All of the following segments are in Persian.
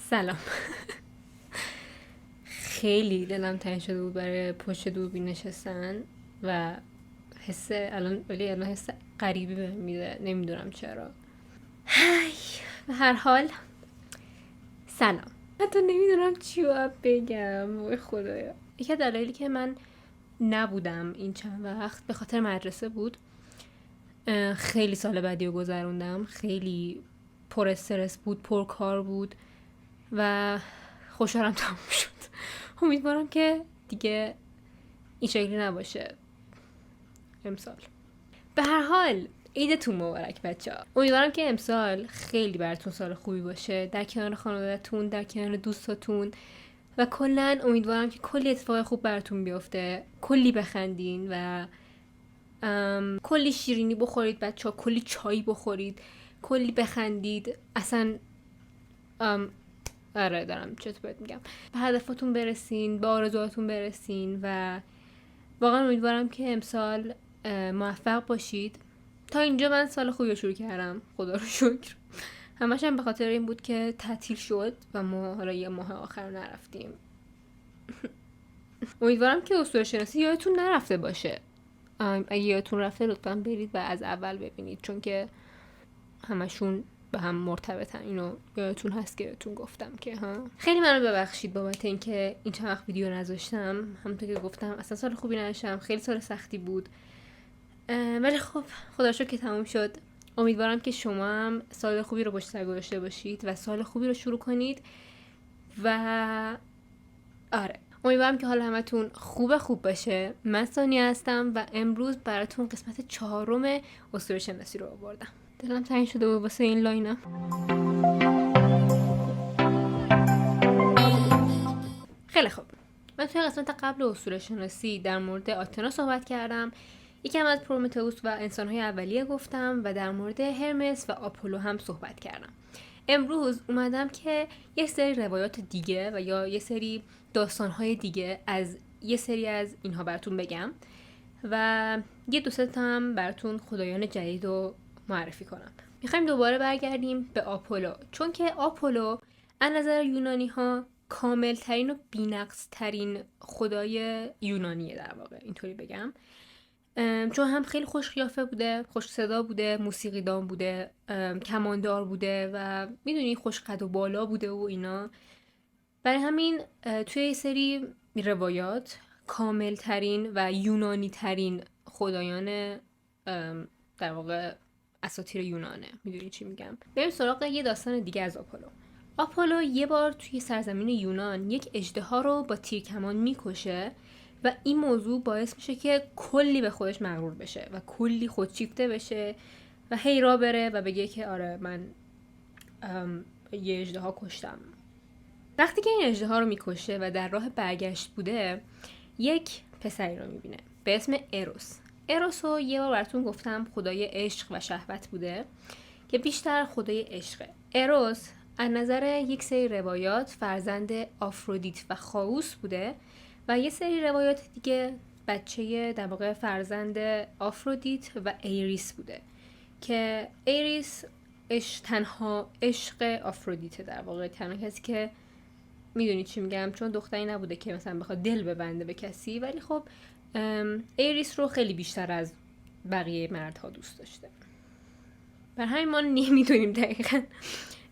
سلام. خیلی دلم تنگ شده بود برای پشت دوربین نشستن و الان حس غریبی بهم میده، نمیدونم چرا. هی، به هر حال سلام. حتی نمیدونم چی باید بگم. وای خدایا. یکی از دلایلی که من نبودم این چند وقت به خاطر مدرسه بود. خیلی سال بعدی رو گذروندم، خیلی پر استرس بود، پر کار بود و خوشحالم تموم شد. امیدوارم که دیگه این شکلی نباشه امسال. به هر حال عیدتون مبارک بچه‌ها. امیدوارم که امسال خیلی براتون سال خوبی باشه، در کنار خانواده‌تون، در کنار دوستاتون و کلا امیدوارم که کلی اتفاق خوب براتون بیفته، کلی بخندین و کلی شیرینی بخورید بچه‌ها، کلی چای بخورید، کلی بخندید. اصلا آره دارم چطور بهت میگم، به هدفاتون برسین، به آرزوهاتون برسین و واقعا امیدوارم که امسال موفق باشید. تا اینجا من سال خوبی رو شروع کردم، خدا رو شکر. همش هم به خاطر این بود که تعطیل شد و ما حالا یه ماه آخر رو نرفتیم. امیدوارم که اسطوره شناسی یادتون نرفته باشه. اگه یادتون رفته لطفا برید و از اول ببینید، چون که همشون به هم مرتبطن. اینو یادتون هست که بهتون گفتم که خیلی منو ببخشید بابت اینکه این چند وقت ویدیو نذاشتم. همونطور که گفتم اصلا سال خوبی نداشتم، خیلی سال سختی بود، ولی خب خدا رو شکر که تموم شد. امیدوارم که شما هم سال خوبی رو پشت سر گذاشته باشید و سال خوبی رو شروع کنید و آره امیدوارم که حال همتون خوب باشه. من سانیا هستم و امروز براتون قسمت 4 اسطوره شناسی رو آوردم. دلم تنگ شده بود واسه این لاینم. خیلی خوب، من توی قسمت قبل اسطوره شناسی در مورد آتنا صحبت کردم، یکم از پرومتئوس و انسان‌های اولیه گفتم و در مورد هرمس و آپولو هم صحبت کردم. امروز اومدم که یه سری روایات دیگه و یا یه سری داستان‌های دیگه از یه سری از اینها براتون بگم و یه دو سه تا هم براتون خدایان جدید رو معرفی کنم. میخوایم دوباره برگردیم به آپولو، چون که آپولو از نظر یونانی ها کامل ترین و بی‌نقص ترین خدای یونانیه، در واقع اینطوری بگم، چون هم خیلی خوش قیافه بوده، خوش صدا بوده، موسیقیدان بوده، کماندار بوده و میدونی خوش قد و بالا بوده و اینا. برای همین توی یه سری روایات کامل ترین و یونانی ترین خدایان در واقع اساطیر یونانه. میدونی چی میگم؟ بریم سراغ یه داستان دیگه از آپولو. آپولو یه بار توی سرزمین یونان یک اژدها رو با تیرکمان میکشه و این موضوع باعث میشه که کلی به خودش مغرور بشه و کلی خودشیفته بشه و هی را بره و بگه که آره من یه اژدها کشتم. وقتی که این اژدها رو میکشه و در راه برگشت بوده، یک پسری رو میبینه به اسم اروس. اروس رو یه بار براتون گفتم خدای عشق و شهوت بوده که بیشتر خدای عشقه. اروس از نظر یک سری روایات فرزند آفرودیت و خائوس بوده و یه سری روایات دیگه بچه در واقع فرزند آفرودیت و ایریس بوده که ایریس تنها عشق آفرودیت، در واقع تنها کسی که میدونی چی میگم، چون دختری نبوده که مثلا بخواد دل ببنده به کسی، ولی خب ایریس رو خیلی بیشتر از بقیه مردها دوست داشته. بر همین ما نمیدونیم دقیقا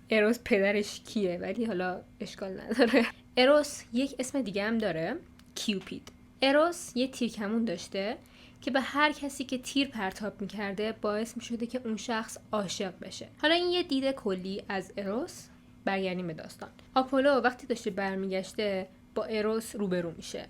اروس پدرش کیه، ولی حالا اشکال نداره. اروس یک اسم دیگه هم داره، کیوپید. اروس یه تیرکمون داشته که به هر کسی که تیر پرتاب میکرده باعث میشده که اون شخص عاشق بشه. حالا این یه دید کلی از اروس. برگردیم به داستان. آپولو وقتی داشته برمیگشته با اروس روبرو میشه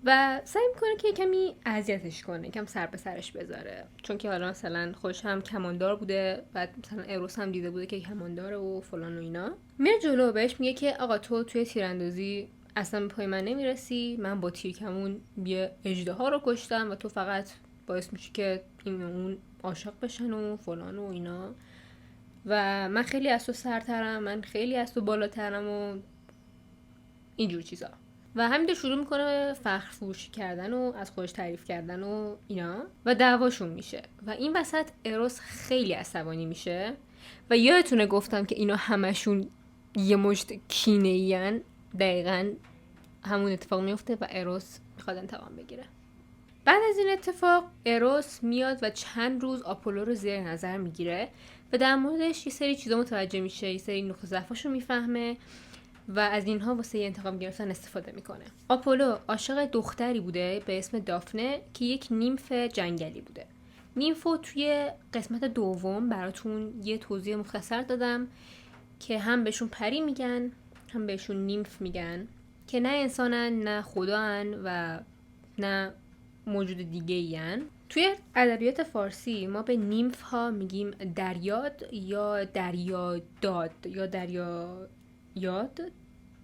و سعی میکنه که کمی اذیتش کنه، کم سر به سرش بذاره، چون که حالا مثلا خوش هم کماندار بوده و مثلا اروس هم دیده بوده که کمانداره و فلان و اینا. میره جلو بهش میگه که آقا تو توی تیراندازی اصلا به پای من نمیرسی، من با تیرکمون یه اژدها رو کشتم و تو فقط باعث میشی که این اون عاشق بشن و فلان و اینا و من خیلی از تو سرترم، من خیلی از تو بالاترم و اینجور چیزا. و همینطور شروع میکنه فخر فروشی کردن و از خودش تعریف کردن و اینا و دعواشون میشه و این وسط اروس خیلی عصبانی میشه و یادتونه گفتم که اینا همشون یه مشت کینه‌این، دقیقاً همون اتفاق میفته و اروس میخواد انتقام بگیره. بعد از این اتفاق اروس میاد و چند روز آپولو رو زیر نظر میگیره و در موردش یه سری چیزا متوجه میشه، یه سری نقطه ضعفاشو میفهمه و از اینها واسه انتقام گرفتن استفاده میکنه. آپولو عاشق دختری بوده به اسم دافنه که یک نیمف جنگلی بوده. نیمفو توی قسمت دوم براتون یه توضیح مختصر دادم که هم بهشون پری میگن هم بهشون نیمف میگن که نه انسانن نه خداان و نه موجود دیگه این. توی ادبیات فارسی ما به نیمف ها میگیم دریاد یا دریاداد یا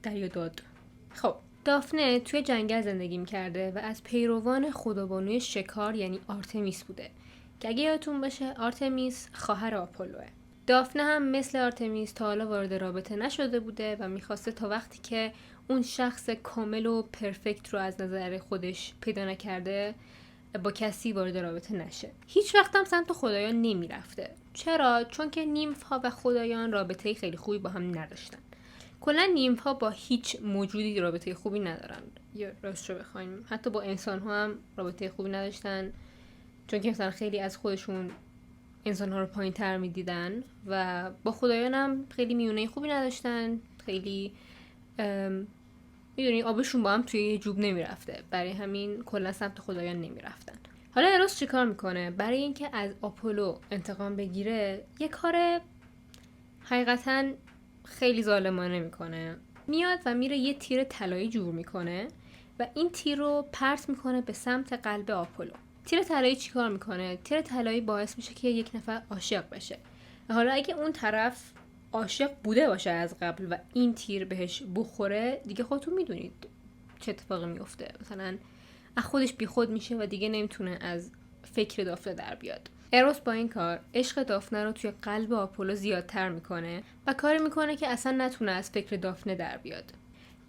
دریاداد. خب دافنه توی جنگل زندگی میکرده و از پیروان خدابانوی شکار یعنی آرتمیس بوده که اگه یادتون باشه آرتمیس خواهر آپولوه. دافنه هم مثل آرتمیس تا حالا وارد رابطه نشده بوده و میخواسته تا وقتی که اون شخص کامل و پرفکت رو از نظر خودش پیدا نکرده با کسی وارد رابطه نشه. هیچ وقت هم سمت خدایان نمیرفته. چرا؟ چون که نیمف ها و خدایان رابطه خیلی خوبی با هم نداشتن. کلا نیمف ها با هیچ موجودی رابطه خوبی ندارن. یا راستشو بخوایم حتی با انسان ها هم رابطه خوبی نداشتن، چون که مثلا خیلی از خودشون انسان ها رو پایین تر می دیدن و با خدایان هم خیلی میونه خوبی نداشتن. خیلی میدونی آبشون با هم توی یه جوب نمی رفته، برای همین کلا سمت خدایان نمی رفتن. حالا اروس چی کار میکنه؟ برای اینکه از آپولو انتقام بگیره یه کار حقیقتا خیلی ظالمانه میکنه. میاد و میره یه تیر طلایی جور میکنه و این تیر رو پرت میکنه به سمت قلب آپولو. تیر طلایی چی کار میکنه؟ تیر طلایی باعث میشه که یک نفر عاشق بشه. حالا اگه اون طرف عاشق بوده باشه از قبل و این تیر بهش بخوره، دیگه خودتون میدونید چه اتفاقی میفته. مثلا از خودش بیخود میشه و دیگه نمیتونه از فکر دافنه در بیاد. اروس با این کار عشق دافنه رو توی قلب آپولو زیادتر میکنه و کاری میکنه که اصلا نتونه از فکر دافنه در بیاد.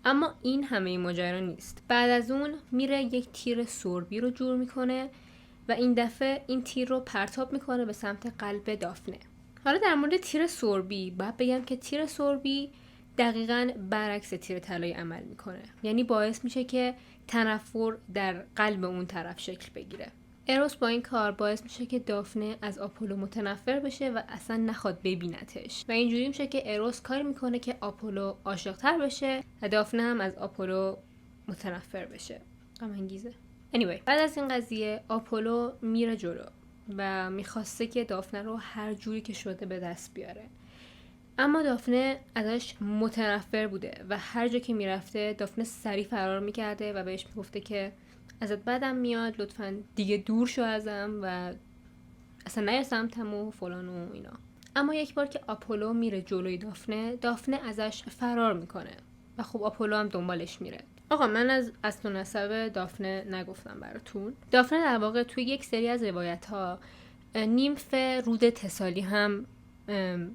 اما این همه ماجرا نیست. بعد از اون میره یک تیر سوربی رو جور میکنه و این دفعه این تیر رو پرتاب میکنه به سمت قلب دافنه. حالا در مورد تیر سوربی باید بگم که تیر سوربی دقیقاً برعکس تیر طلایی عمل میکنه. یعنی باعث میشه که تنفر در قلب اون طرف شکل بگیره. اروس با این کار باعث میشه که دافنه از آپولو متنفر بشه و اصلا نخواد ببینتش و اینجوری میشه که اروس کاری میکنه که آپولو عاشق‌تر بشه و دافنه هم از آپولو متنفر بشه. غم انگیزه. anyway بعد از این قضیه آپولو میره جلو و میخواسته که دافنه رو هر جوری که شده به دست بیاره، اما دافنه ازش متنفر بوده و هر جا که میرفته دافنه سریع فرار میکرده و بهش میگفته که ازت بدم میاد، لطفاً دیگه دور شو ازم و اصلا نیا سمتم و فلان و اینا. اما یک بار که آپولو میره جلوی دافنه ازش فرار میکنه و خب آپولو هم دنبالش میره. آقا من از اصل و نسب دافنه نگفتم براتون. دافنه در واقع توی یک سری از روایت ها نیمف رود تسالی هم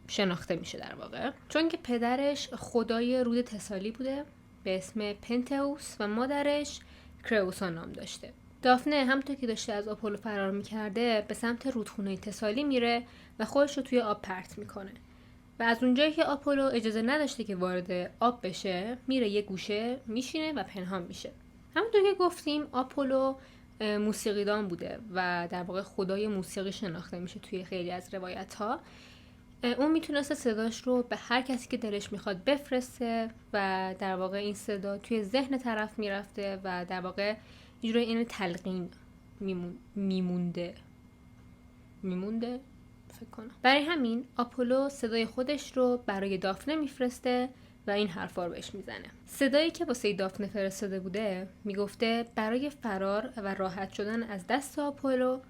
شناخته میشه در واقع، چون که پدرش خدای رود تسالی بوده به اسم پنتئوس و مادرش کروسا نام داشته. دافنه همونطور که داشته از آپولو فرار میکرده به سمت رودخونه تسالی میره و خودش رو توی آب پرت میکنه و از اونجایی که آپولو اجازه نداشته که وارد آب بشه میره یه گوشه میشینه و پنهان میشه. همونطور که گفتیم آپولو موسیقیدان بوده و در واقع خدای موسیقی شناخته میشه توی خیلی از روایت ها. اون میتونسته صداش رو به هر کسی که دلش میخواد بفرسته و در واقع این صدا توی ذهن طرف میرفته و در واقع اینجوری این تلقین میمونده فکر کنم. برای همین آپولو صدای خودش رو برای دافنه میفرسته و این حرفا رو بهش میزنه. صدایی که واسه دافنه فرستاده بوده میگفته برای فرار و راحت شدن از دست آپولو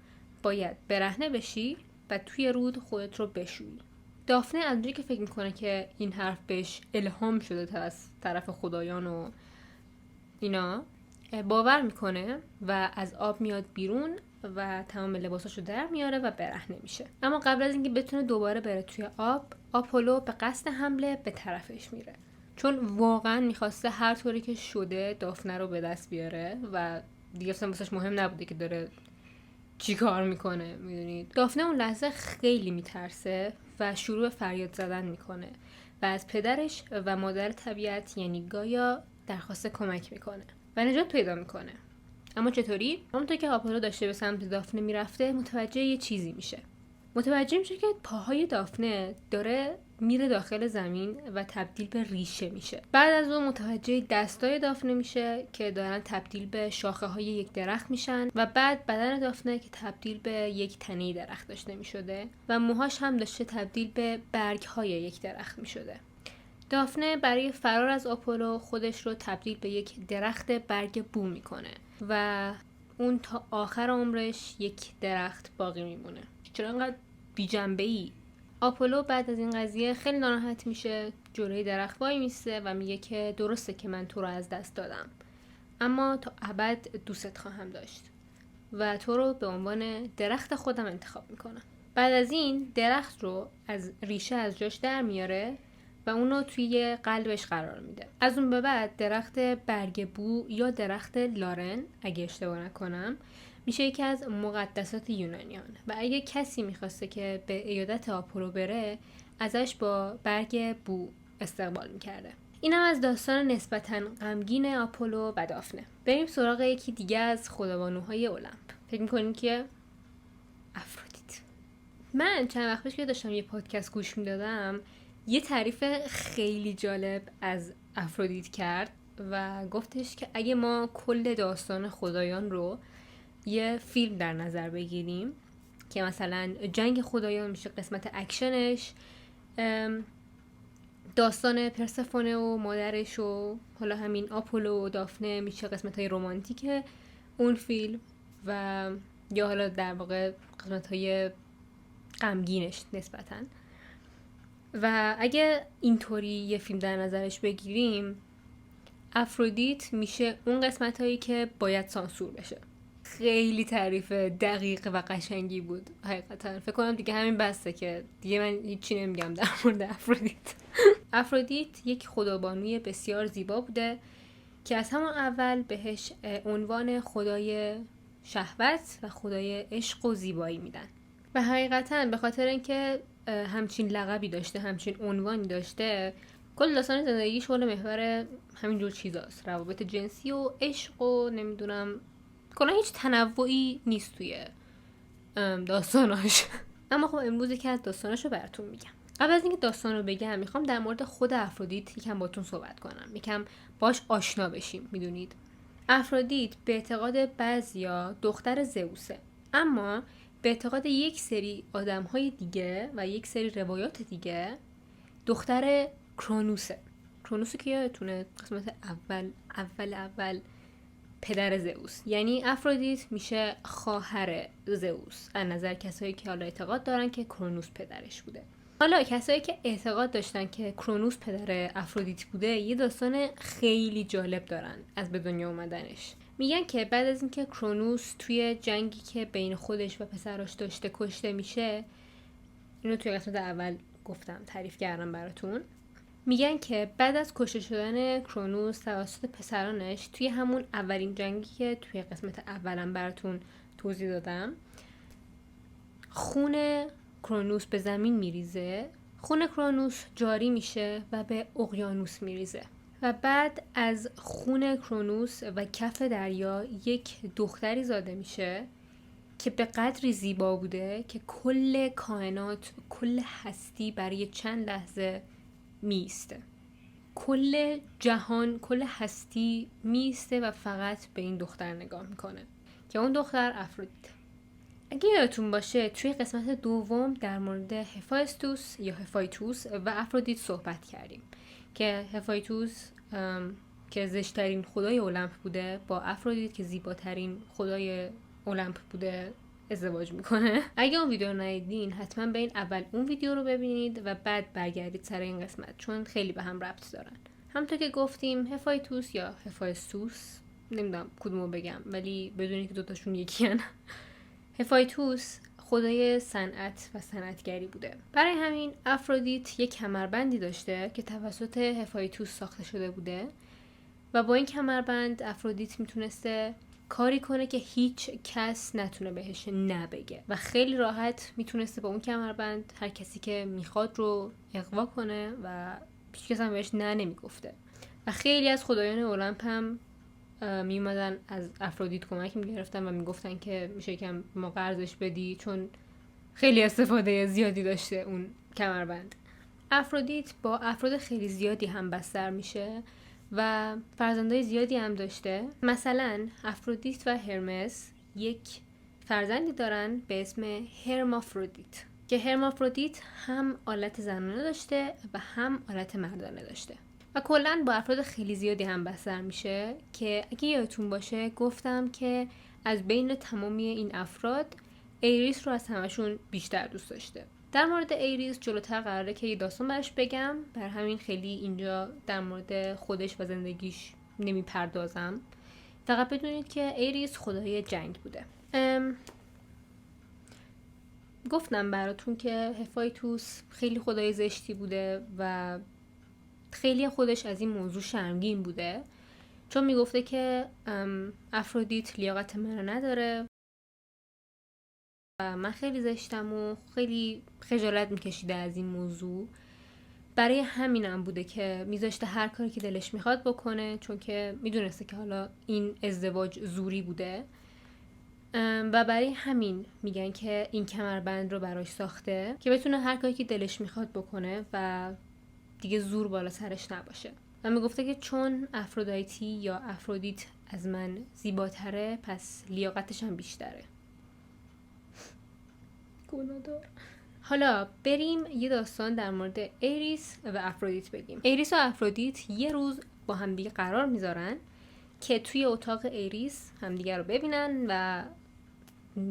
باید برهنه بشی و توی رود خودت رو بشویی. دافنه از اونجایی که فکر میکنه که این حرف بهش الهام شده از طرف خدایان و اینا، باور میکنه و از آب میاد بیرون و تمام لباساشو در میاره و برهنه میشه. اما قبل از اینکه بتونه دوباره بره توی آب، آپولو به قصد حمله به طرفش میره، چون واقعا میخواسته هر طوری که شده دافنه رو به دست بیاره و دیگه اصلا واسش مهم نبوده که داره چی کار میکنه. میدونید دافنه اون لحظه خیلی میترسه و شروع فریاد زدن میکنه و از پدرش و مادر طبیعت یعنی گایا درخواست کمک میکنه و نجات پیدا میکنه. اما چطوری؟ همونطور که آپولو داشته به سمت دافنه میرفته متوجه یه چیزی میشه. متوجه میشه که پاهای دافنه داره میره داخل زمین و تبدیل به ریشه میشه. بعد از اون متوجه دستای دافنه میشه که دارن تبدیل به شاخه های یک درخت میشن و بعد بدن دافنه که تبدیل به یک تنه درخت داشته میشده و موهاش هم داشته تبدیل به برگ های یک درخت میشده. دافنه برای فرار از آپولو خودش رو تبدیل به یک درخت برگ بو میکنه و اون تا آخر عمرش یک درخت باقی میمونه. چرا انقدر بی جنبه ای؟ آپولو بعد از این قضیه خیلی ناراحت میشه، جلوی درخت وای میسته و میگه که درسته که من تو رو از دست دادم، اما تا ابد دوست خواهم داشت و تو رو به عنوان درخت خودم انتخاب میکنم. بعد از این درخت رو از ریشه از جاش در میاره و اونو توی قلبش قرار میده. از اون به بعد درخت برگ بو یا درخت لارن اگه اشتباه نکنم میشه یکی از مقدسات یونانیان و اگه کسی میخواسته که به عیادت آپولو بره ازش با برگ بو استقبال میکرده. اینم از داستان نسبتاً غمگین آپولو و دافنه. بریم سراغ یکی دیگه از خدابانوهای المپ. فکر میکنین که افرودیت. من چند وقت پیش که داشتم یه پادکست گوش میدادم یه تعریف خیلی جالب از افرودیت کرد و گفتش که اگه ما کل داستان خدایان رو یه فیلم در نظر بگیریم که مثلا جنگ خدایان میشه قسمت اکشنش، داستان پرسفونه و مادرش و حالا همین آپولو و دافنه میشه قسمت های رمانتیک اون فیلم و یا حالا در واقع قسمت های غمگینش نسبتاً. و اگه اینطوری یه فیلم در نظرش بگیریم افرودیت میشه اون قسمت هایی که باید سانسور بشه. خیلی تعریف دقیق و قشنگی بود حقیقتا. فکر کنم دیگه همین بسته که دیگه من هیچی نمیگم در مورد افرودیت. افرودیت یک خدابانوی بسیار زیبا بوده که از همون اول بهش عنوان خدای شهوت و خدای عشق و زیبایی میدن و حقیقتا به خاطر اینکه همچین لقبی داشته، همچین عنوانی داشته، کل داستان زندگیش حول محور همینجور چیزاست، روابط جنسی و عشق و نمیدونم، کلا هیچ تنوعی نیست توی داستاناش. اما خب امروز که از داستاناشو براتون میگم. قبل از اینکه داستانو بگم میخوام در مورد خود افرودیت یکم باتون صحبت کنم، یکم باش آشنا بشیم. میدونید افرودیت به اعتقاد بعضیا دختر زئوسه، اما به اعتقاد یک سری آدم‌های دیگه و یک سری روایات دیگه دختر کرونوسه. کرونوسه که یادتونه قسمت اول پدر زئوس، یعنی افرودیت میشه خواهر زئوس از نظر کسایی که حالا اعتقاد دارن که کرونوس پدرش بوده. حالا کسایی که اعتقاد داشتن که کرونوس پدر افرودیت بوده یه داستان خیلی جالب دارن از به دنیا اومدنش. میگن که بعد از اینکه کرونوس توی جنگی که بین خودش و پسراش داشته کشته میشه، اینو توی قسمت اول گفتم، تعریف کردم براتون. میگن که بعد از کشته شدن کرونوس توسط پسرانش توی همون اولین جنگی که توی قسمت اولم براتون توضیح دادم، خون کرونوس به زمین میریزه، خون کرونوس جاری میشه و به اقیانوس میریزه و بعد از خون کرونوس و کف دریا یک دختری زاده میشه که به قدری زیبا بوده که کل کائنات، کل هستی برای چند لحظه میسته. کل جهان، کل هستی میسته و فقط به این دختر نگاه میکنه که اون دختر افرودیت. اگه یادتون باشه توی قسمت دوم در مورد هفایستوس یا هفایتوس و افرودیت صحبت کردیم که هفایتوس که زشترین خدای المپ بوده با افرودیت که زیباترین خدای المپ بوده ازدواج میکنه. اگه اون ویدیو رو ندیدین حتما برین اول اون ویدیو رو ببینید و بعد برگردید سر این قسمت، چون خیلی به هم ربط دارن. همونطور که گفتیم هفایتوس یا هفایستوس، نمیدونم کدومو بگم ولی بدونید که دوتاشون یکی هن. هفایتوس خدای صنعت و صنعتگری بوده. برای همین افرودیت یک کمربندی داشته که توسط هفایتوس ساخته شده بوده و با این کمربند افرودیت میتونسته کاری کنه که هیچ کس نتونه بهش نبگه و خیلی راحت میتونسته با اون کمربند هر کسی که میخواد رو اغوا کنه و هیچ کس هم بهش نمیگفته. و خیلی از خدایان المپ هم میومدن از افرودیت کمک میگرفتن و میگفتن که میشه کم ما قرضش بدی، چون خیلی استفاده زیادی داشته اون کمربند. افرودیت با افراد خیلی زیادی هم بستر میشه و فرزندای زیادی هم داشته. مثلا افرودیت و هرمس یک فرزندی دارن به اسم هرمافرودیت که هرمافرودیت هم آلت زنانه داشته و هم آلت مردانه داشته و کلا با افراد خیلی زیادی هم بستر میشه که اگه یادتون باشه گفتم که از بین تمامی این افراد ایریس رو از همشون بیشتر دوست داشته. در مورد ایریس جلوتر قراره که یه داستان برش بگم، بر همین خیلی اینجا در مورد خودش و زندگیش نمیپردازم. فقط بدونید که ایریس خدای جنگ بوده. گفتم براتون که هفایتوس خیلی خدای زشتی بوده و خیلی خودش از این موضوع شرمگین بوده، چون میگفته که افرودیت لیاقت منو نداره و من خیلی زشتم و خیلی خجالت میکشیده از این موضوع. برای همینم بوده که میذاشته هر کاری که دلش میخواد بکنه، چون که میدونسته که حالا این ازدواج زوری بوده و برای همین میگن که این کمربند رو براش ساخته که بتونه هر کاری که دلش میخواد بکنه و دیگه زور بالا سرش نباشه. و میگفته که چون افرودیتی یا افرودیت از من زیباتره پس لیاقتش هم بیشتره. گناه‌دار. حالا بریم یه داستان در مورد ایریس و افرودیت بگیم. ایریس و افرودیت یه روز با همدیگه قرار میذارن که توی اتاق ایریس همدیگه رو ببینن و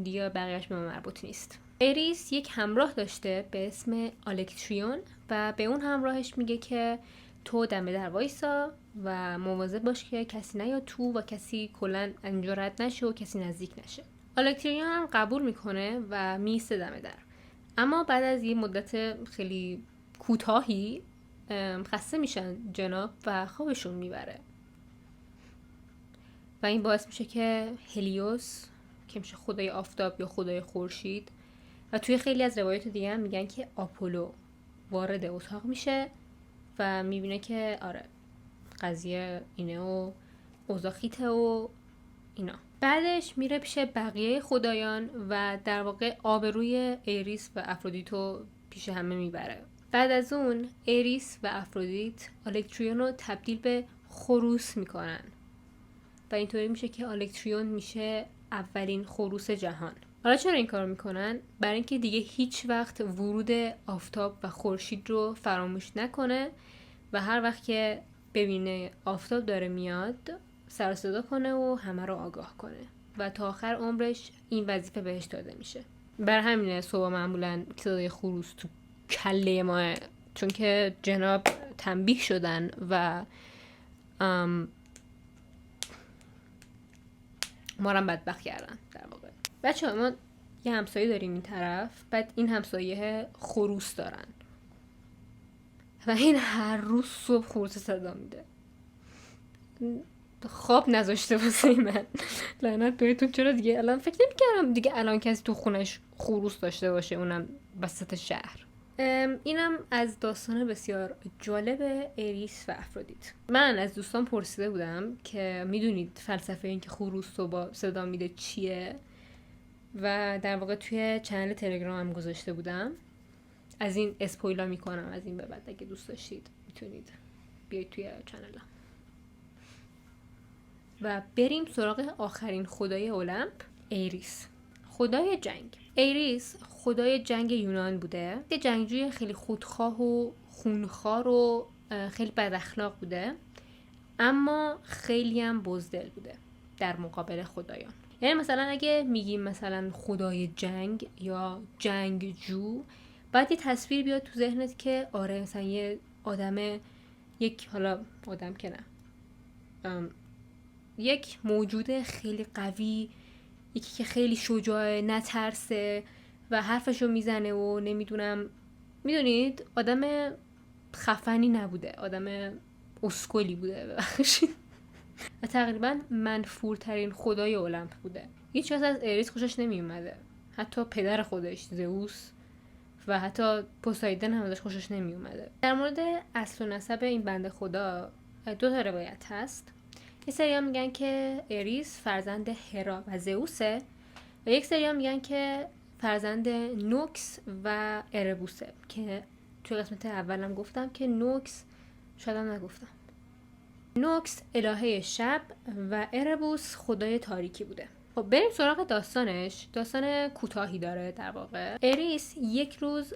دیگه بقیهش به ما مربوط نیست. ایریس یک همراه داشته به اسم الکتریون و به اون همراهش میگه که تو دم در وایسا و مواظب باش که کسی نیاد تو و کسی کلا اینجا رد نشه و کسی نزدیک نشه. الکتریون هم قبول میکنه و میسته دم در. اما بعد از یه مدت خیلی کوتاهی خسته میشن جناب و خوابشون میبره و این باعث میشه که هلیوس که میشه خدای آفتاب یا خدای خورشید و توی خیلی از روایات دیگه هم میگن که آپولو وارد اتاق میشه و میبینه که آره قضیه اینه و اوضاع خیته و اینا. بعدش میره پیش بقیه خدایان و در واقع آبروی ایریس و افرودیتو پیش همه میبره. بعد از اون ایریس و افرودیت الکتریون رو تبدیل به خروس میکنن و اینطوری میشه که الکتریون میشه اولین خروس جهان. حالا چرا این کار میکنن؟ برای اینکه دیگه هیچ وقت ورود آفتاب و خورشید رو فراموش نکنه و هر وقت که ببینه آفتاب داره میاد سر صدا کنه و همه رو آگاه کنه و تا آخر عمرش این وظیفه بهش داده میشه. بر همینه صبح معمولا صدای خروس تو کله ماه، چون که جناب تنبیه شدن و ما رو بدبخت کردن. در واقع بچه‌ها ما یه همسایه داریم این طرف، بعد این همسایه خروس دارن و این هر روز صبح خروس صدا میده. خواب نذاشته واسه من. لعنت بهتون. چرا دیگه الان فکر نمی‌کردم دیگه الان کسی تو خونش خروس داشته باشه، اونم وسط شهر. اینم از داستان بسیار جالب ایریس و افرودیت. من از دوستان پرسیده بودم که میدونید فلسفه این که خروس رو با صدا میده چیه و در واقع توی چنل تلگرام هم گذاشته بودم. از این اسپویلا میکنم از این به بعد، اگه دوست داشتید میتونید بیاید توی چنلم. و بریم سراغ آخرین خدای المپ، ایریس، خدای جنگ. ایریس خدای جنگ یونان بوده. یه جنگجوی خیلی خودخواه و خونخوار و خیلی بد اخلاق بوده، اما خیلی هم بزدل بوده در مقابل خدایان. یعنی مثلا اگه میگیم مثلا خدای جنگ یا جنگجو، باید یه تصویر بیاد تو ذهنت که آره مثلا یه آدم، یک حالا آدم که نه، یک موجود خیلی قوی، یکی که خیلی شجاعه، نترسه و حرفشو میزنه و نمیدونم، میدونید آدم خفنی نبوده، آدم اسکلی بوده. ببخشید و تقریبا منفورترین خدای المپ بوده. هیچ کس از اریس خوشش نمی اومده، حتی پدر خودش زئوس و حتی پوسایدن هم ازش خوشش نمی اومده. در مورد اصل و نسب این بنده خدا 2 تا روایت هست. یه سری میگن که اریس فرزند هرا و زئوسه و یک سری میگن که فرزند نوکس و اربوسه که توی قسمت اولم گفتم که نوکس شاید نگفتم. نوکس الهه شب و اربوس خدای تاریکی بوده. خب بریم سراغ داستانش. داستان کوتاهی داره در واقع. اریس یک روز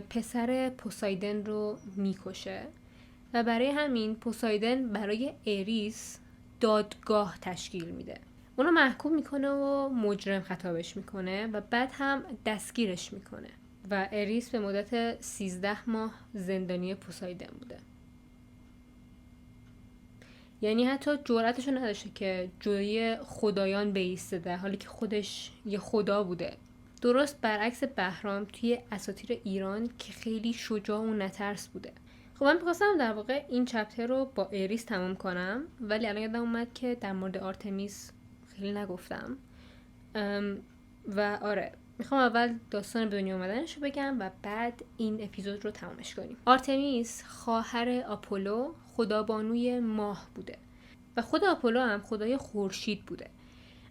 پسر پوسایدن رو میکشه و برای همین پوسایدن برای اریس دادگاه تشکیل میده. اونو محکوم میکنه و مجرم خطابش میکنه و بعد هم دستگیرش میکنه و اریس به مدت 13 ماه زندانی پوسایدن بوده. یعنی حتی جرأتشو نداشته که جلوی خدایان بایسته در حالی که خودش یه خدا بوده. درست برعکس بهرام توی اساطیر ایران که خیلی شجاع و نترس بوده. خب من می‌خواستم در واقع این چپتر رو با اریس تموم کنم، ولی الان یادم اومد که در مورد آرتمیس خیلی نگفتم. و آره میخوام اول داستان به دنیا اومدنش رو بگم و بعد این اپیزود رو تمامش کنیم. آرتمیس خواهر آپولو خدابانوی ماه بوده و خود آپولو هم خدای خورشید بوده.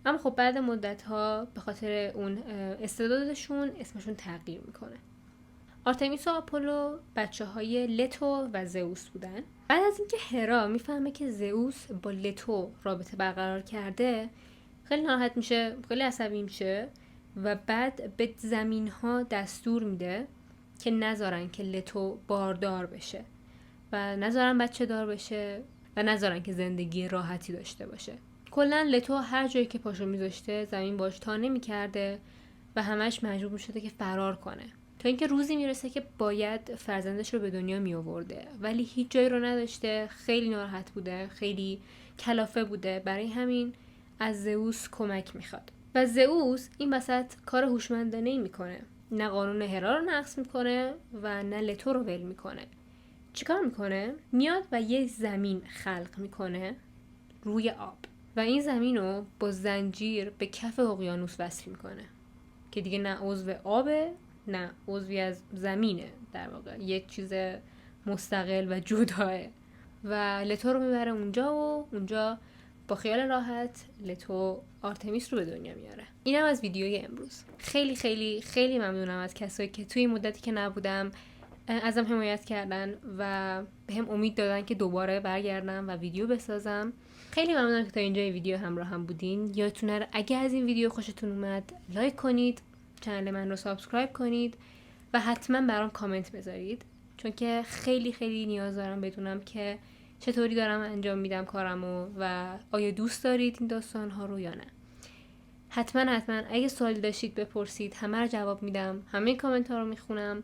اما خب بعد مدت‌ها به خاطر اون استعدادشون اسمشون تغییر میکنه. آرتمیس و آپولو بچه‌های لتو و زئوس بودن. بعد از اینکه هرا میفهمه که زئوس با لتو رابطه برقرار کرده، خیلی ناراحت میشه، خیلی عصبی میشه و بعد به زمین‌ها دستور میده که نذارن که لتو باردار بشه و نذارن بچه دار بشه و نذارن که زندگی راحتی داشته باشه. کلا لتو هر جایی که پاشو میذاشته زمین باش تا نمیکرده و همش مجبور میشده که فرار کنه، تا اینکه روزی میرسه که باید فرزندش رو به دنیا می آورده ولی هیچ جایی رو نداشته. خیلی ناراحت بوده، خیلی کلافه بوده، برای همین از زئوس کمک میخواد و زئوس این وسط کار هوشمندانه‌ای میکنه. نه قانون هرا رو نقض میکنه و نه لتو رو ول میکنه. چیکار میکنه؟ میاد و یه زمین خلق میکنه روی آب و این زمین رو با زنجیر به کف اقیانوس وصل میکنه که دیگه نه عضو آبه نه عضوی از زمینه، در واقع یک چیز مستقل و جداه و لتو رو میبره اونجا و اونجا با خیال راحت لتو آرتمیس رو به دنیا میاره. اینم از ویدیوی امروز. خیلی خیلی خیلی ممنونم از کسایی که توی مدتی که نبودم ازم حمایت کردن و به هم امید دادن که دوباره برگردم و ویدیو بسازم. خیلی ممنونم که تا اینجای ویدیو همراه هم بودین. یادتونه اگه از این ویدیو خوشتون اومد لایک کنید، کانال من رو سابسکرایب کنید و حتما برام کامنت بذارید، چون که خیلی خیلی نیاز دارم بدونم که چطوری دارم انجام میدم کارمو و آیا دوست دارید این داستان‌ها رو یا نه. حتما اگه سوالی داشتید بپرسید، همه رو جواب میدم، همه کامنت ها رو میخونم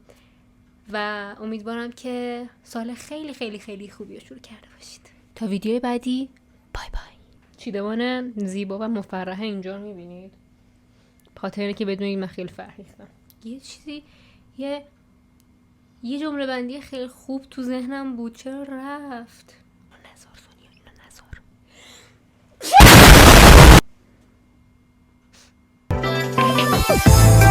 و امیدوارم که سال خیلی خیلی خیلی خوبی رو شروع کرده باشید. تا ویدیو بعدی، بای بای. چیدمان زیبا و مفرحه اینجا رو میبینید، خاطره که بدونید من خیلی فرحیختم. یه چیزی یه جمله بندی خیلی خوب تو ذهنم بود، چرا رفت؟ نزار سونیا، اینو نزار.